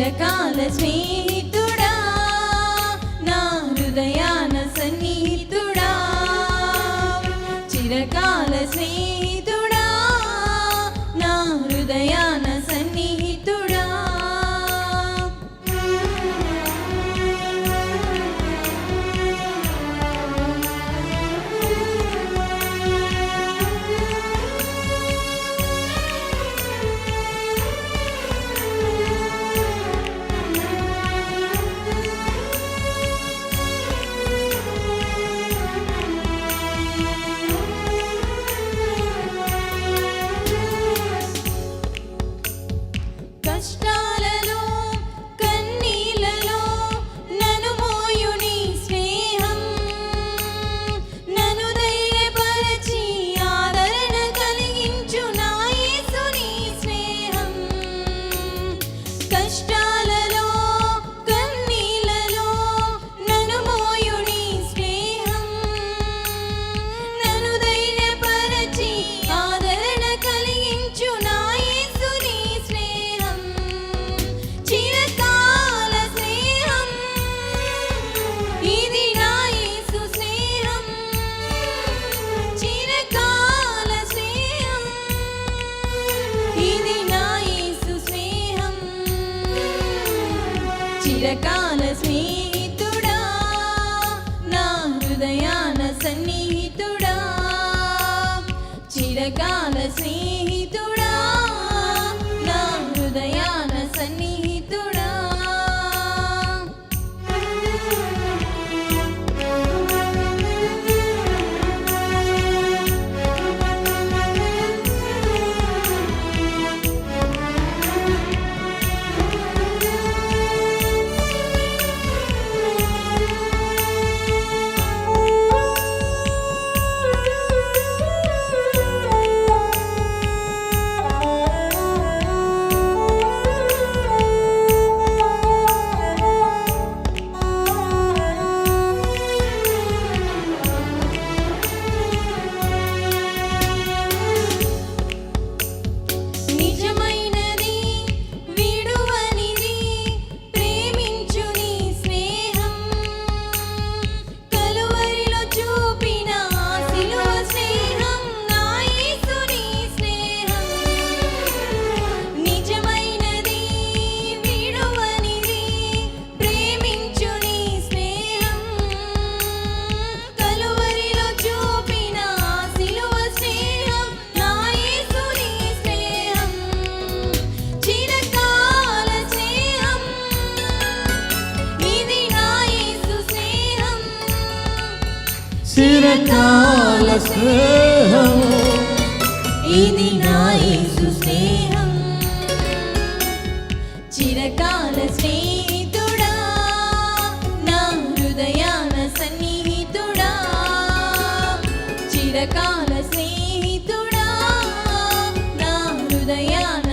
చిరకాల స్నేహితుడా నా హృదయాన సన్నిహితుడా చిరకాల స్నేహితుడా నా హృదయాన సన్నిహితుడా కష్టాలలో కన్నీలలో నన్ను మోయు నీ స్నేహం నన్ను ధైర్యపరచి ఆదరణ కలిగించు నా యేసు నీ స్నేహం కష్టాలలో కన్నీలలో నన్ను మోయు నీ స్నేహం నన్ను ధైర్యపరచి ఆదరణ కలిగించు నా యేసు నీ స్నేహం చిరకాల స్నేహం ఇది నా యేసు స్నేహం చిరకాల స్నేహం ఇది నా యేసు స్నేహం చిరకాల స్నేహితుడా నా హృదయాన సన్నిహితుడా చిరకాల స్నేహితుడా నా హృదయాన సన్నిహితుడా నిజమైనది విడువనిది ప్రేమించు నీ స్నేహం కలువరిలో చూపిన సిలువ స్నేహం నా యేసు నీ స్నేహం నిజమైనది విడువనిది ప్రేమించు నీ స్నేహం కలువరిలో చూపిన సిలువ స్నేహం నా యేసు నీ స్నేహం చిరకాల స్నేహం ఇది నా యేసు స్నేహం చిరకాల స్నేహం ఇది నా యేసు స్నేహం చిరకాల స్నేహితుడా నా హృదయాన సన్నిహితుడా చిరకాల స్నేహితుడా నా హృదయాన